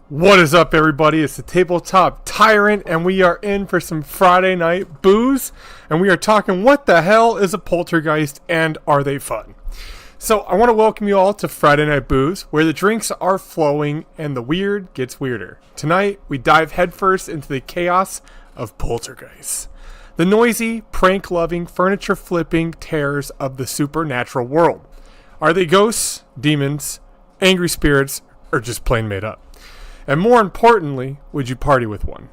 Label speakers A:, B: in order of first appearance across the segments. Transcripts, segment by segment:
A: What is up, everybody? It's the Tabletop Tyrant, and we are in for some Friday Night Booze, and we are talking what the hell is a poltergeist, and are they fun? So, I want to welcome you all to Friday Night Booze, where the drinks are flowing and the weird gets weirder. Tonight, we dive headfirst into the chaos of poltergeists. The noisy, prank-loving, furniture-flipping terrors of the supernatural world. Are they ghosts, demons, angry spirits, or just plain made up? And more importantly, would you party with one?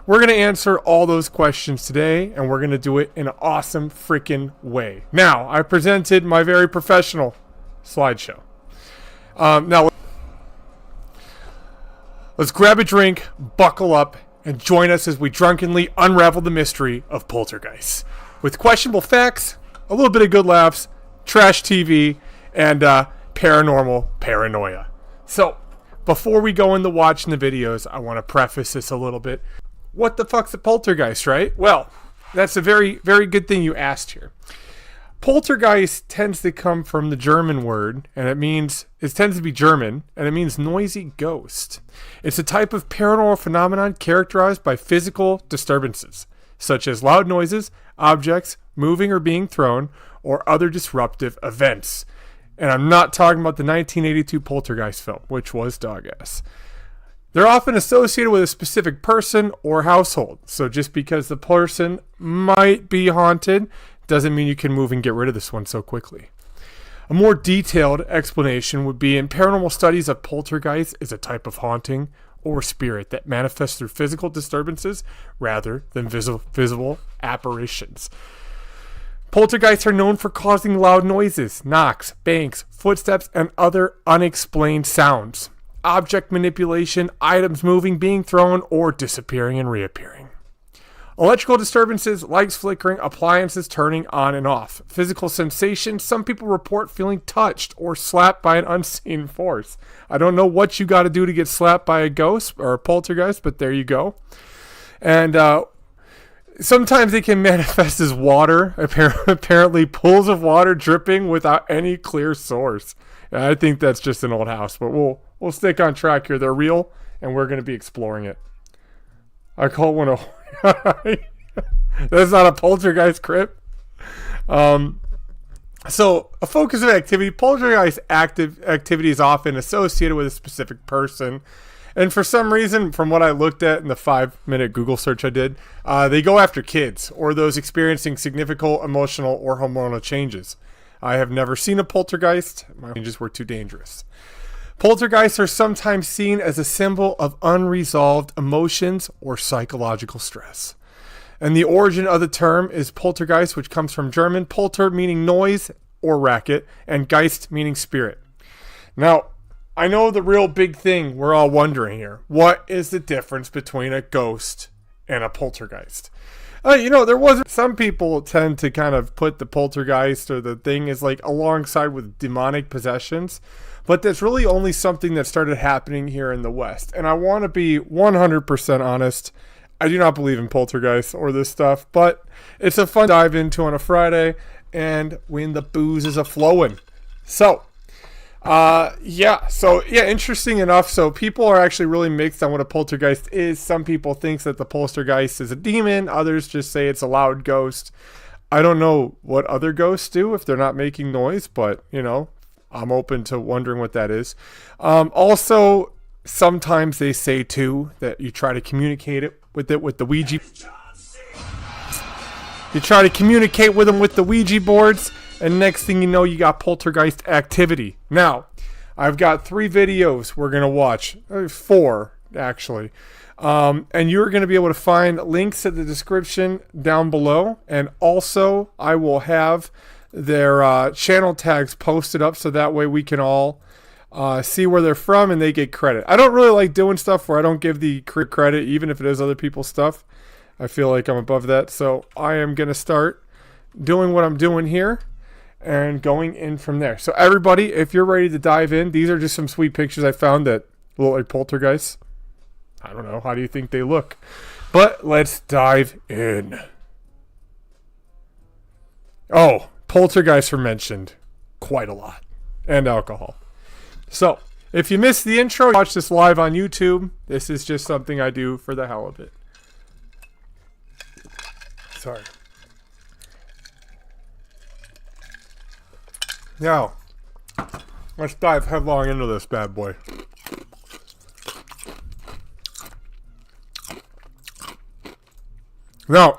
A: We're going to answer all those questions today, and we're going to do it in an awesome freaking way. Now, I presented my very professional slideshow. Now, let's grab a drink, buckle up, and join us as we drunkenly unravel the mystery of poltergeists. With questionable facts, a little bit of good laughs, trash TV, and paranormal paranoia. So, before we go into watching the videos, I want to preface this a little bit. What the fuck's a poltergeist, right? Well, that's a very, very good thing you asked here. Poltergeist tends to come from the German word, and it tends to be German, and it means noisy ghost. It's a type of paranormal phenomenon characterized by physical disturbances, such as loud noises, objects moving or being thrown, or other disruptive events. And I'm not talking about the 1982 Poltergeist film, which was dog ass. They're often associated with a specific person or household. So just because the person might be haunted doesn't mean you can move and get rid of this one so quickly. A more detailed explanation would be in paranormal studies of poltergeist is a type of haunting or spirit that manifests through physical disturbances rather than visible apparitions. Poltergeists are known for causing loud noises, knocks, bangs, footsteps, and other unexplained sounds. Object manipulation, items moving, being thrown, or disappearing and reappearing. Electrical disturbances, lights flickering, appliances turning on and off. Physical sensations, some people report feeling touched or slapped by an unseen force. I don't know what you got to do to get slapped by a ghost or a poltergeist, but there you go. And, sometimes they can manifest as water, apparently pools of water dripping without any clear source. I think that's just an old house, but we'll stick on track here. They're real, and we're going to be exploring it. I call one a... That's not a poltergeist crypt. So, a focus of activity. Poltergeist activity is often associated with a specific person. And for some reason, from what I looked at in the 5-minute Google search I did, they go after kids or those experiencing significant emotional or hormonal changes. I have never seen a poltergeist. My changes were too dangerous. Poltergeists are sometimes seen as a symbol of unresolved emotions or psychological stress. And the origin of the term is poltergeist, which comes from German, polter meaning noise or racket, and geist meaning spirit. Now, I know the real big thing we're all wondering here. What is the difference between a ghost and a poltergeist? Some people tend to kind of put the poltergeist or the thing as like alongside with demonic possessions, but that's really only something that started happening here in the West. And I want to be 100% honest. I do not believe in poltergeists or this stuff, but it's a fun dive into on a Friday and when the booze is a-flowing. So, interesting enough. So people are actually really mixed on what a poltergeist is. Some people think that the poltergeist is a demon. Others just say it's a loud ghost. I don't know what other ghosts do if they're not making noise, but I'm open to wondering what that is. Also, sometimes they say too that you try to communicate with the Ouija. You try to communicate with them with the Ouija boards. And next thing you know, you got poltergeist activity. Now, I've got 3 videos we're going to watch. 4, actually. And you're going to be able to find links in the description down below. And also, I will have their channel tags posted up so that way we can all see where they're from and they get credit. I don't really like doing stuff where I don't give the credit, even if it is other people's stuff. I feel like I'm above that. So I am going to start doing what I'm doing here and going in from there. So everybody, if you're ready to dive in, these are just some sweet pictures I found that look like poltergeists. I don't know. How do you think they look? But let's dive in. Oh, poltergeists are mentioned quite a lot. And alcohol. So, If you missed the intro, watch this live on YouTube. This is just something I do for the hell of it. Sorry. Now, let's dive headlong into this bad boy. Now,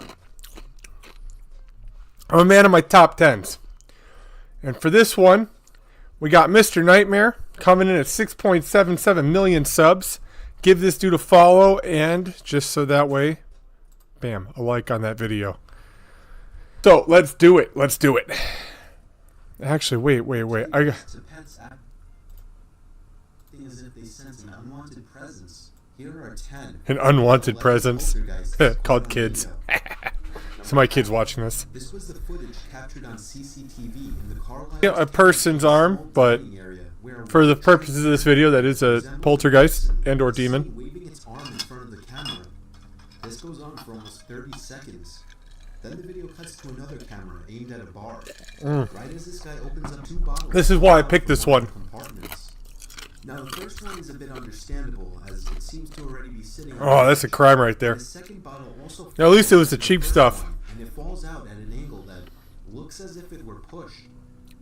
A: I'm a man of my top 10s. And for this one, we got Mr. Nightmare coming in at 6.77 million subs. Give this dude a follow, and just so that way, bam, a like on that video. So, let's do it. Let's do it. Actually, wait. An unwanted presence called kids. So my kid's watching this. This was the footage captured on CCTV in the Carlisle, a person's arm, but for the purposes of this video, that is a poltergeist and or demon. Waving its arm in front of the camera. This goes on for almost 30 seconds. Then the video cuts to another camera aimed at a bar. Right as this guy opens up 2 bottles. This is why I picked this one. Now the first one is a bit understandable, as it seems to already be sitting. Oh, that's a crime right there. The second bottle also at least it was the cheap stuff. And it falls out at an angle that looks as if it were pushed.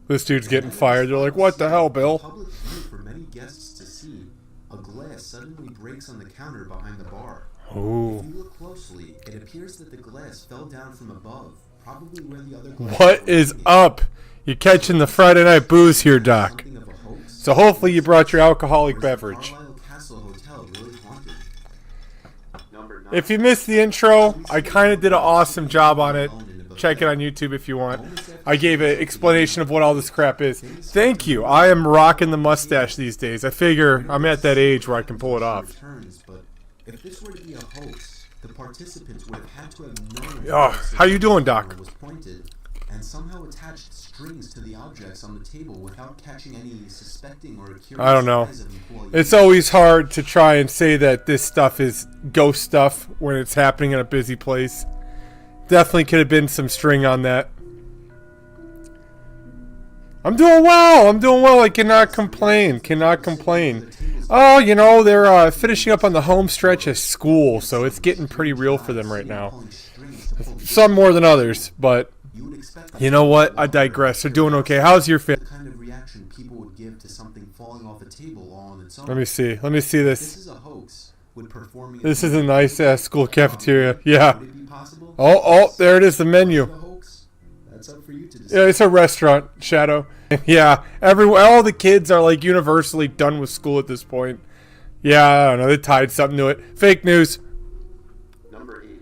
A: This dude's getting fired. They're like, "What the hell, Bill?" Public view for many guests to see. A glass suddenly breaks on the counter behind the bar. Ooh. If you look closely, it appears that the glass fell down from above, probably where the other glass. What is up? You're catching the Friday Night Booozzeeee here, Doc. So hopefully you brought your alcoholic beverage. If you missed the intro, I kind of did an awesome job on it. Check it on YouTube if you want. I gave an explanation of what all this crap is. Thank you. I am rocking the mustache these days. I figure I'm at that age where I can pull it off. If this were to be a hoax, the participants would have had to have known how you doing, Doc? Was pointed and somehow attached strings to the objects on the table without catching any suspecting or curious. I don't know. It's always hard to try and say that this stuff is ghost stuff when it's happening in a busy place. Definitely could have been some string on that. I'm doing well. I cannot complain. Oh, you know, they're finishing up on the home stretch of school, so it's getting pretty real for them right now. Some more than others, but you know what? I digress. They're doing okay. How's your family? Kind of reaction people would give to something falling off a table all on its own. Let me see this. This is a hoax. This is a nice school cafeteria. Yeah. Oh, there it is, the menu. That's up for you to decide. Yeah, it's a restaurant, Shadow. Yeah, all the kids are like universally done with school at this point. Yeah, I don't know. They tied something to it. Fake news. Number 8.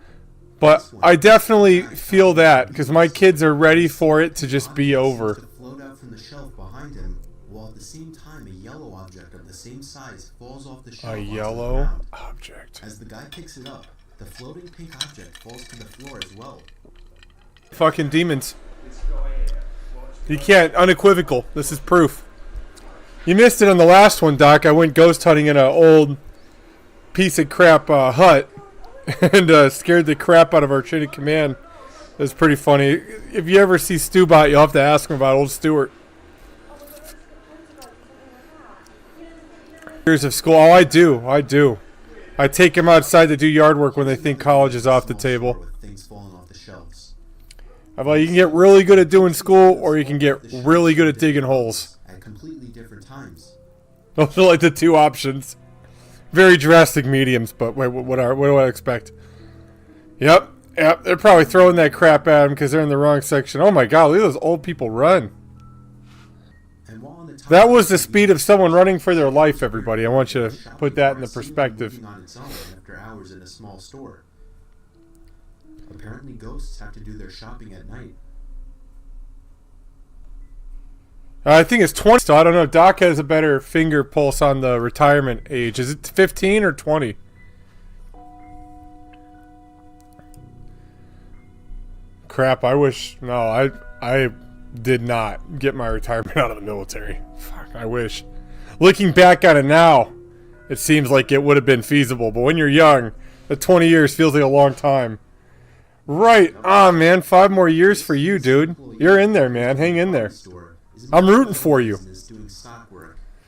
A: But I definitely feel that because my kids are ready for it to just be over. Float out from the shelf behind him, while at the same time a yellow object of the same size falls off the shelf. A yellow object. As the guy picks it up, the floating pink object falls to the floor as well. Fucking demons. You can't. Unequivocal. This is proof. You missed it on the last one, Doc. I went ghost hunting in an old piece of crap hut and scared the crap out of our chain of command. It was pretty funny. If you ever see Stubot, you'll have to ask him about old Stewart. Years of school. Oh, I do. I take him outside to do yard work when they think college is off the table. I'm like, you can get really good at doing school, or you can get really good at digging holes. At completely different times. Those are like the 2 options. Very drastic mediums, but wait, what do I expect? Yep, they're probably throwing that crap at them because they're in the wrong section. Oh my god, look at those old people run. That was the speed of someone running for their life, everybody. I want you to put that in the perspective. After hours in a small store. Apparently ghosts have to do their shopping at night. I think it's 20. So I don't know. Doc has a better finger pulse on the retirement age. Is it 15 or 20? Crap, I wish. No, I did not get my retirement out of the military. Fuck, I wish. Looking back on it now, it seems like it would have been feasible. But when you're young, the 20 years feels like a long time. Right on, man. 5 more years for you, dude. You're in there, man. Hang in there. I'm rooting for you.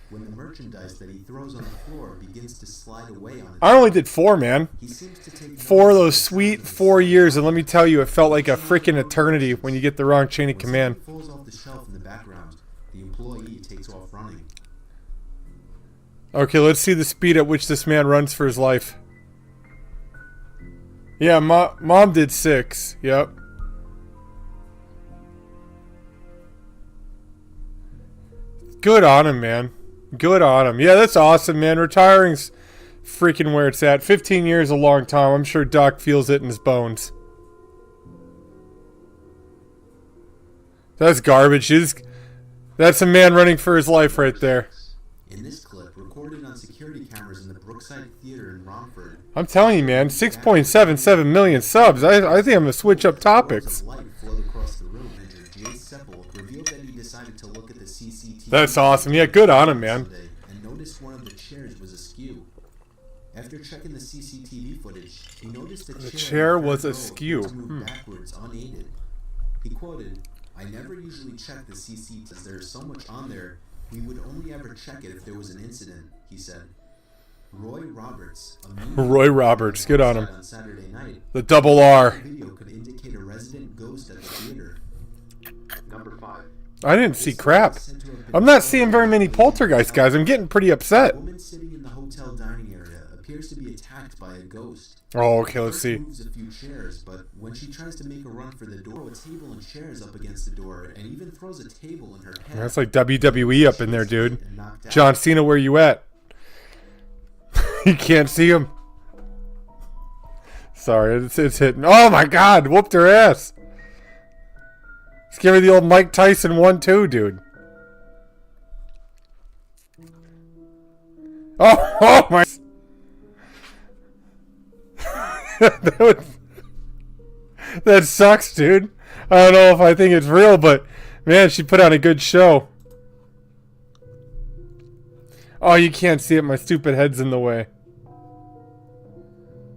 B: when the merchandise that he throws on the floor begins to slide away on it.
A: I only did 4, man.
B: He seems to take
A: 4 of those sweet 4 years, and let me tell you, it felt like a freaking eternity when you get the wrong chain of command.
B: When something falls off the shelf in the background, the employee takes off running.
A: Okay, let's see the speed at which this man runs for his life. Yeah, mom did 6. Yep. Good on him, man. Good on him. Yeah, that's awesome, man. Retiring's freaking where it's at. 15 years is a long time. I'm sure Doc feels it in his bones. That's garbage. That's a man running for his life right there.
B: In this clip, recorded on security cameras in the Brookside Theater in Romford.
A: I'm telling you, man, 6.77 million subs. I think I'm going to switch up topics. That's awesome. Yeah, good on him, man.
B: And noticed one of the chairs was askew. After checking the CCTV footage, he noticed the chair
A: was askew.
B: Backwards, unaided. He quoted, "I never usually check the CCTV as there's so much on there. We would only ever check it if there was an incident," he said. Roy Roberts,
A: good on him.
B: On Saturday night,
A: the double R.
B: Video could indicate a resident ghost at the theater. Number 5.
A: I didn't see crap. I'm not seeing very many poltergeist guys. I'm getting pretty upset.
B: A woman sitting in the hotel dining area appears to be attacked by a ghost.
A: Oh, okay, let's see.
B: Moves a few chairs, but when she tries to make a run for the door, a table and chairs up against the door, and even throws a table in her head.
A: That's like WWE up in there, dude. John Cena, where you at? You can't see him. Sorry, it's hitting. Oh my God, whooped her ass. Let's give her the old Mike Tyson 1-2, dude. Oh my. That sucks, dude. I don't know if I think it's real, but man, she put on a good show. Oh, you can't see it. My stupid head's in the way.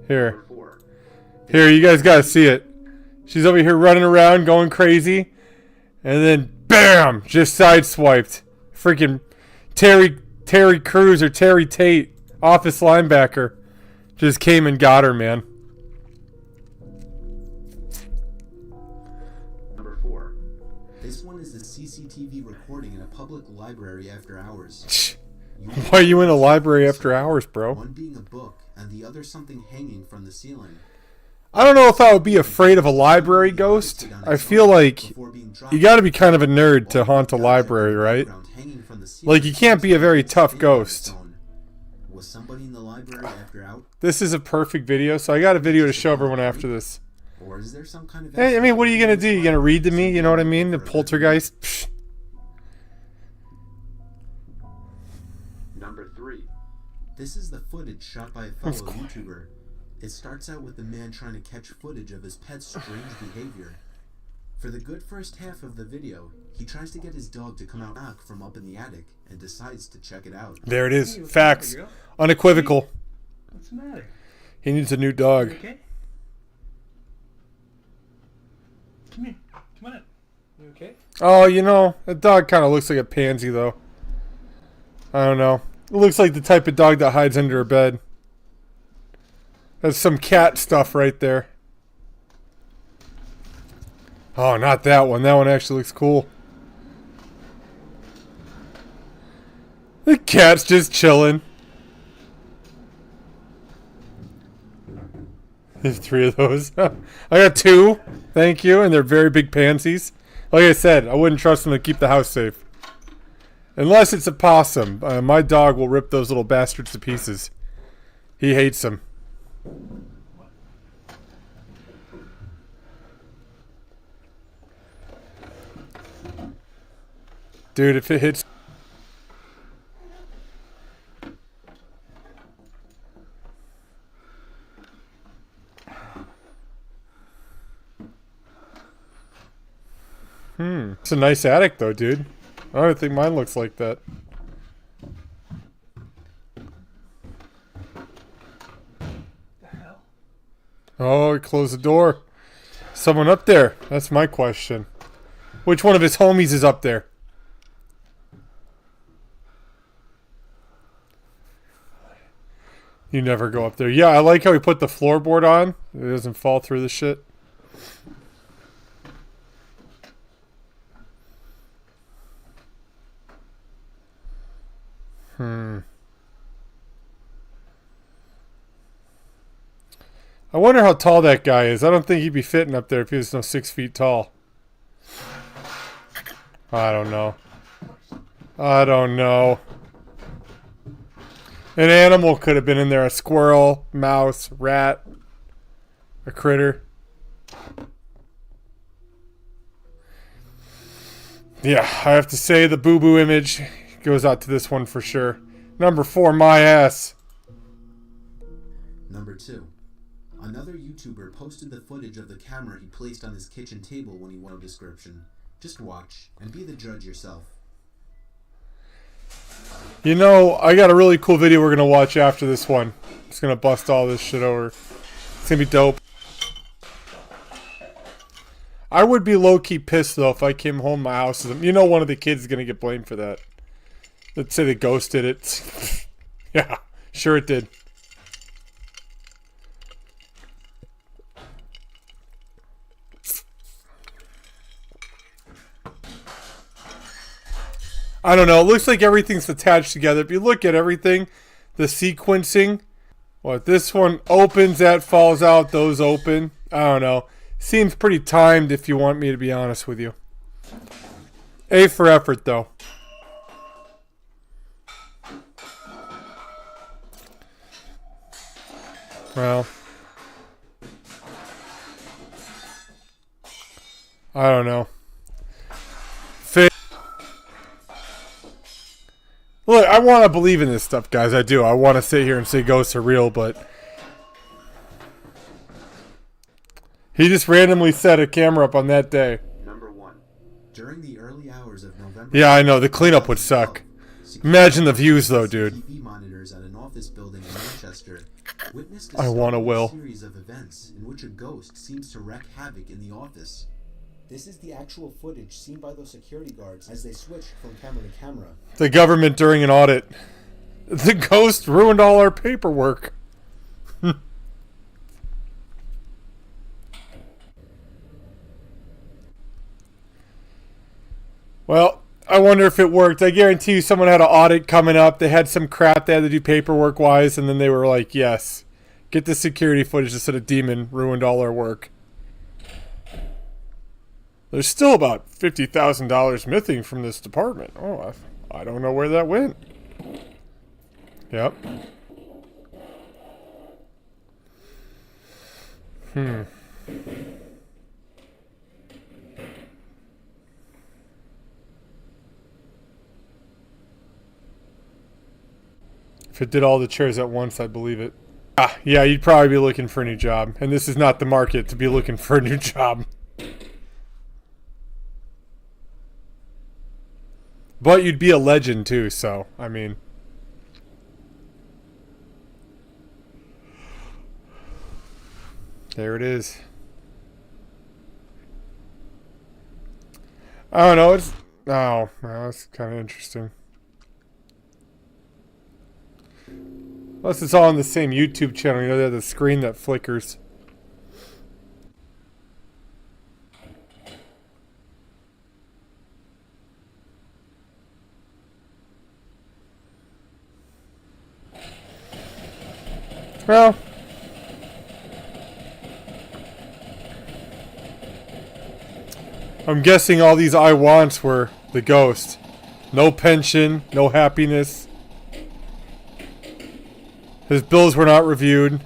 A: Here. Here, you guys gotta see it. She's over here running around, going crazy. And then, BAM! Just sideswiped. Freaking Terry Crews or Terry Tate, office linebacker, just came and got her, man.
B: Number 4. This one is the CCTV recording in a public library after hours.
A: Why are you in a library after hours, bro?
B: One being a book, and the other something hanging from the ceiling.
A: I don't know if I would be afraid of a library ghost. I feel like you gotta be kind of a nerd to haunt a library, right? Like, you can't be a very tough ghost.
B: Was somebody in the library after out?
A: This is a perfect video, so I got a video to show everyone after this.
B: Or is there some kind of...
A: Hey, I mean, what are you gonna do? You gonna read to me? You know what I mean? The poltergeist? Psh.
B: Number 3. This is the footage shot by a fellow YouTuber. It starts out with the man trying to catch footage of his pet's strange behavior. For the good first half of the video, he tries to get his dog to come out back from up in the attic and decides to check it out.
A: There it is. Facts. Unequivocal.
C: What's the matter?
A: He needs a new dog.
C: You okay? Come here. Come on in. You okay?
A: Oh, you know, that dog kind of looks like a pansy, though. I don't know. It looks like the type of dog that hides under a bed. That's some cat stuff right there. Oh, not that one. That one actually looks cool. The cat's just chilling. There's 3 of those. I got 2. Thank you. And they're very big pansies. Like I said, I wouldn't trust them to keep the house safe. Unless it's a possum. My dog will rip those little bastards to pieces. He hates them. Dude, if it hits... It's a nice attic, though, dude. I don't think mine looks like that.
C: The hell?
A: Oh, he closed the door. Someone up there? That's my question. Which one of his homies is up there? You never go up there. Yeah, I like how he put the floorboard on. It doesn't fall through the shit. I wonder how tall that guy is. I don't think he'd be fitting up there if he was no 6 feet tall. I don't know. I don't know. An animal could have been in there. A squirrel, mouse, rat, a critter. Yeah, I have to say the boo-boo image goes out to this one for sure. Number 4, my ass.
B: Number 2. Another YouTuber posted the footage of the camera he placed on his kitchen table when he wanted a description. Just watch and be the judge yourself.
A: You know, I got a really cool video we're going to watch after this one. It's going to bust all this shit over. It's going to be dope. I would be low-key pissed, though, if I came home my house. You know one of the kids is going to get blamed for that. Let's say the ghost did it. Yeah, sure it did. I don't know. It looks like everything's attached together. If you look at everything, the sequencing, what, this one opens, that falls out, those open. I don't know. Seems pretty timed if you want me to be honest with you. A for effort, though. Well, I don't know. Look, I want to believe in this stuff, guys. I do. I want to sit here and say ghosts are real, but he just randomly set a camera up on that day.
B: Number 1. During the early hours of November.
A: Yeah, I know. The cleanup would suck. Imagine the views, though, dude.
B: TV monitors at an office building in Manchester witnessed
A: I want a will.
B: series of events in which a ghost seems to wreak havoc in the office. This is the actual footage seen by those security guards as they switch from camera to camera.
A: The government during an audit. The ghost ruined all our paperwork. Well, I wonder if it worked. I guarantee you someone had an audit coming up. They had some crap they had to do paperwork-wise, and then they were like, yes, get the security footage instead of demon ruined all our work. There's still about $50,000 missing from this department. Oh, I don't know where that went. Yep. If it did all the chairs at once, I'd believe it. Ah, yeah, you'd probably be looking for a new job. And this is not the market to be looking for a new job. But you'd be a legend too, so, I mean. There it is. I don't know, it's... Oh, well, that's kind of interesting. Unless it's all on the same YouTube channel, you know, they have the screen that flickers. Well, I'm guessing all these I wants were the ghost. No pension, no happiness. His bills were not reviewed.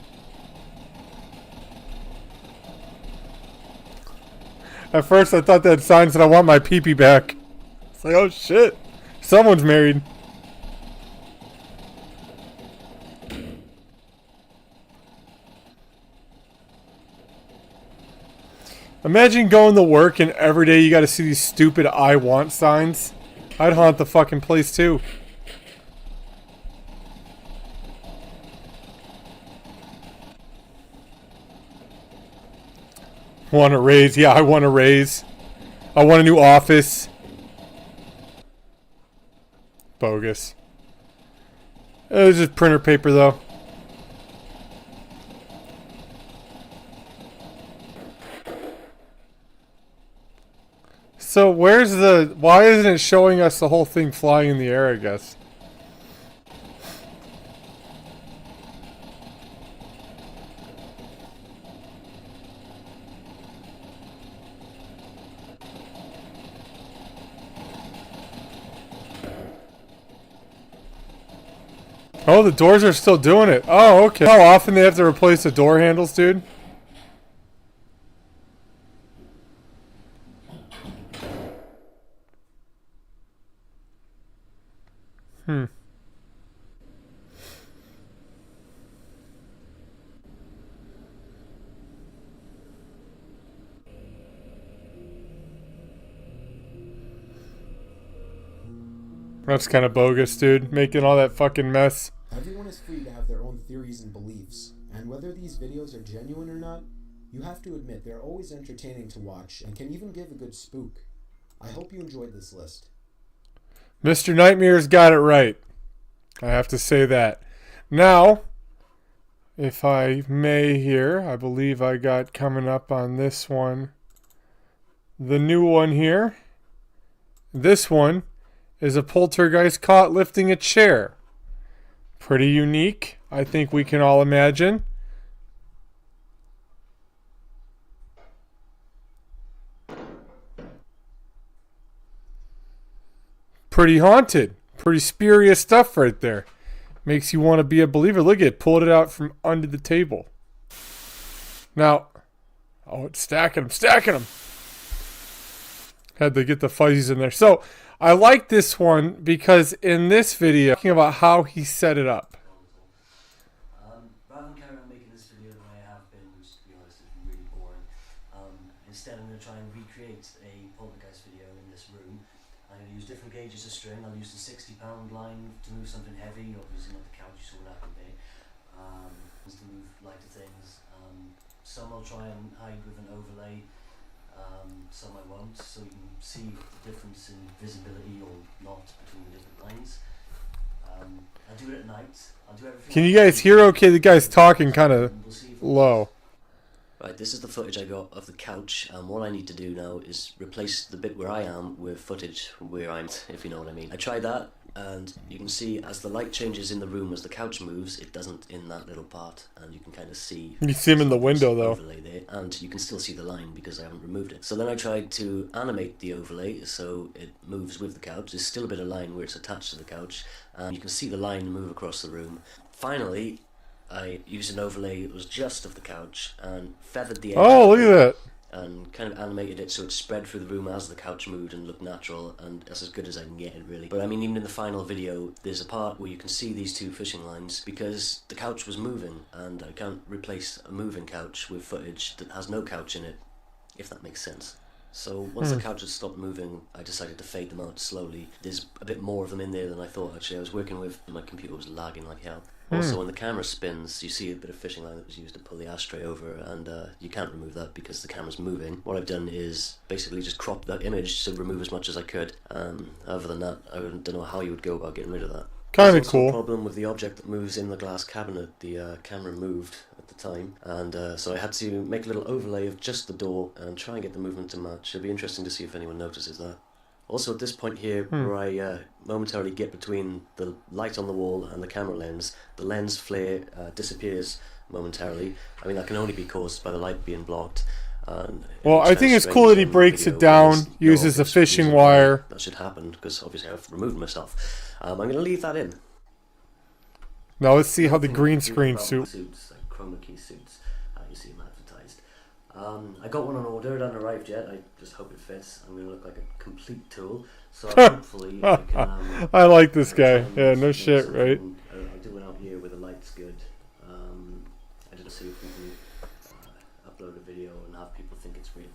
A: At first I thought that sign said I want my pee-pee back. It's like, oh shit, someone's married. Imagine going to work and every day you gotta see these stupid I want signs. I'd haunt the fucking place too. Want a raise? Yeah, I want a raise. I want a new office. Bogus. It was just printer paper though. So where's the... Why isn't it showing us the whole thing flying in the air, I guess? Oh, the doors are still doing it. Oh, okay. How often they have to replace the door handles, dude? Hmm. That's kind of bogus, dude. Making all that fucking mess.
B: Everyone is free to have their own theories and beliefs, and whether these videos are genuine or not, you have to admit they're always entertaining to watch and can even give a good spook. I hope you enjoyed this list.
A: Mr. Nightmare's got it right. I have to say that. Now, if I may here, I believe I got coming up on this one. The new one here. This one is a poltergeist caught lifting a chair. Pretty unique, I think we can all imagine. Pretty haunted. Pretty spurious stuff right there. Makes you want to be a believer. Look at it. Pulled it out from under the table. Now, oh, it's stacking them. Stacking them. Had to get the fuzzies in there. So, I like this one because in this video, talking about how he set it up.
D: Rather than carry on making this video the way I have been, which to be honest is really boring, instead I'm going to try and recreate a poltergeist video in this room. I'm going to use different gauges of string. I'll use the 60-pound line to move something heavy, obviously not the couch, you saw that one day, to move lighter things. Some I'll try and hide with an overlay. Some I won't, so you can see the difference in visibility or not between the different lines. I do it at night. I'll do everything.
A: Can you guys hear okay? The guy's talking kind of low.
D: Right, this is the footage I got of the couch, and what I need to do now is replace the bit where I am with footage where I'm, if you know what I mean. I tried that, and you can see as the light changes in the room as the couch moves, it doesn't in that little part, and you can kind of see...
A: You see him in the window, though.
D: Overlay there, and you can still see the line because I haven't removed it. So then I tried to animate the overlay so it moves with the couch. There's still a bit of line where it's attached to the couch, and you can see the line move across the room. Finally, I used an overlay that was just of the couch and feathered the edge.
A: Oh, look at that.
D: And kind of animated it so it spread through the room as the couch moved and looked natural, and that's as good as I can get it, really. But I mean, even in the final video, there's a part where you can see these two fishing lines because the couch was moving, and I can't replace a moving couch with footage that has no couch in it, if that makes sense. So once the couch had stopped moving, I decided to fade them out slowly. There's a bit more of them in there than I thought, actually. I was working with, my computer was lagging like hell. Also, when the camera spins, you see a bit of fishing line that was used to pull the ashtray over, and you can't remove that because the camera's moving. What I've done is basically just crop that image to remove as much as I could. Other than that, I don't know how you would go about getting rid of that.
A: Kind of cool.
D: The problem with the object that moves in the glass cabinet. The camera moved at the time, and so I had to make a little overlay of just the door and try and get the movement to match. It'll be interesting to see if anyone notices that. Also, at this point here, where I momentarily get between the light on the wall and the camera lens, the lens flare disappears momentarily. I mean, that can only be caused by the light being blocked.
A: Well, I think it's cool that he breaks it down, uses the fishing wire.
D: That should happen, because obviously I've removed myself. I'm going to leave that in.
A: Now let's see how the green screen suit...
D: Suits, like chroma key suits, you see them advertised. I got one on order, it hasn't arrived yet. I just hope it fits. I'm going to look like a complete tool, so hopefully I can...
A: I like this guy. Yeah, no shit, right?
D: I'll do one out here where the light's good. I didn't see if we can upload a video and have people think it's real.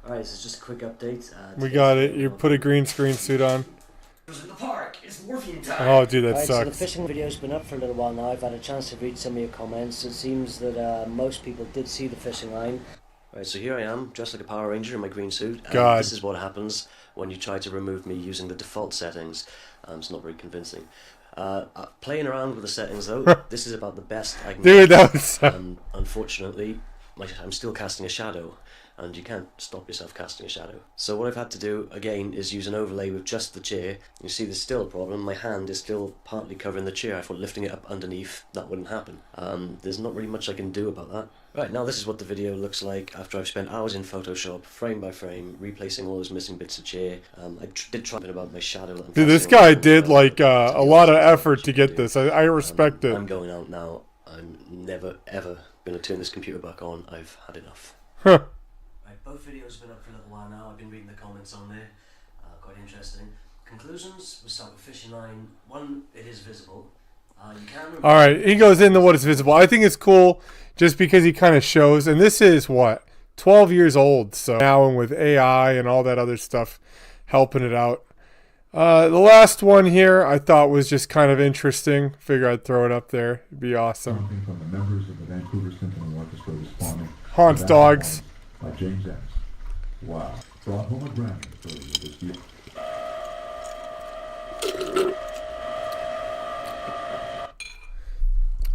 D: Alright, this is just a quick update.
A: We got it. You put a green screen suit on.
D: In the park, it's morphine time.
A: Oh, dude, that
D: So the
A: sucks.
D: fishing video's been up for a little while now. I've had a chance to read some of your comments. It seems that most people did see the fishing line. Right, so here I am, dressed like a Power Ranger in my green suit. And
A: God.
D: This is what happens when you try to remove me using the default settings. It's not very convincing. Playing around with the settings though, this is about the best I can
A: Dude,
D: get.
A: that was...
D: Unfortunately, I'm still casting a shadow, and you can't stop yourself casting a shadow. So what I've had to do, again, is use an overlay with just the chair. You see there's still a problem, my hand is still partly covering the chair. I thought lifting it up underneath, that wouldn't happen. There's not really much I can do about that. Right, now this is what the video looks like after I've spent hours in Photoshop, frame by frame, replacing all those missing bits of chair. I did try a bit about my shadow.
A: Dude, this guy did like a lot of effort to get this. I respect it.
D: I'm going out now. I'm never ever going to turn this computer back on. I've had enough.
A: Huh.
D: Right, both videos have been up for a little while now. I've been reading the comments on there. Quite interesting. Conclusions, we'll start with fishing line. One, it is visible. You can...
A: Alright, he goes into what is visible. I think it's cool just because he kind of shows, and this is what? 12 years old, so now, and with AI and all that other stuff helping it out. The last one here I thought was just kind of interesting. Figure I'd throw it up there. It'd be awesome.
E: From the members of the Vancouver Symphony Orchestra responding.
A: Haunts dogs.
E: By James X. Wow. Brought home a Grammy earlier this year.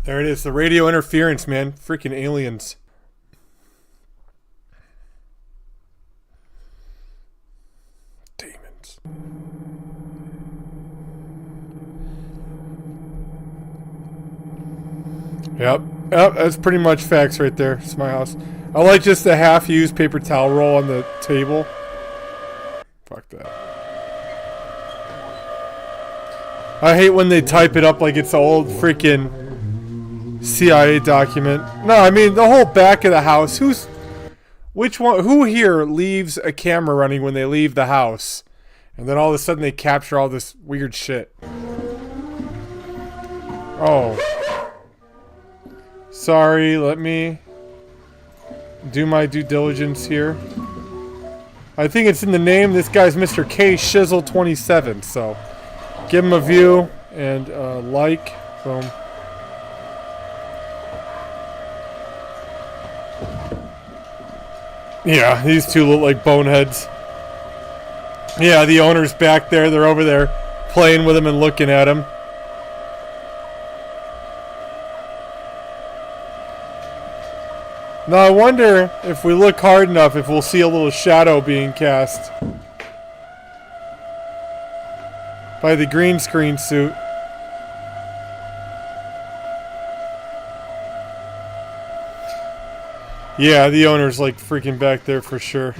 A: There it is, the radio interference, man. Freaking aliens. Demons. Yep, that's pretty much facts right there. It's my house. I like just the half-used paper towel roll on the table. Fuck that. I hate when they type it up like it's an old freaking CIA document. No, I mean the whole back of the house. Who here leaves a camera running when they leave the house? And then all of a sudden they capture all this weird shit. Oh. Sorry, let me do my due diligence here. I think it's in the name. This guy's Mr. K Shizzle 27, so give him a view and like. Boom. Yeah, these two look like boneheads. Yeah, the owner's back there. They're over there playing with him and looking at him. Now I wonder if we look hard enough if we'll see a little shadow being cast by the green screen suit. Yeah, the owner's like freaking back there for sure.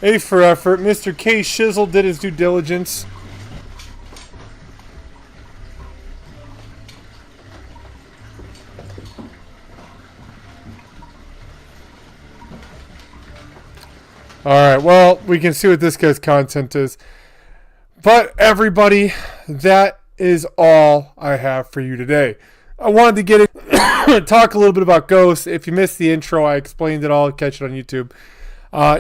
A: A for effort. Mr. K Shizzle did his due diligence. Alright, well, we can see what this guy's content is. But, everybody, that is all I have for you today. I wanted to get it, talk a little bit about ghosts. If you missed the intro, I explained it all. Catch it on YouTube.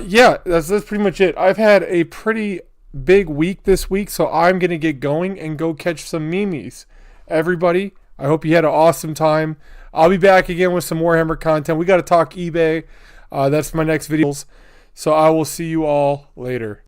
A: Yeah, that's pretty much it. I've had a pretty big week this week, so I'm going to get going and go catch some memes. Everybody, I hope you had an awesome time. I'll be back again with some Warhammer content. We got to talk eBay. That's my next videos. So I will see you all later.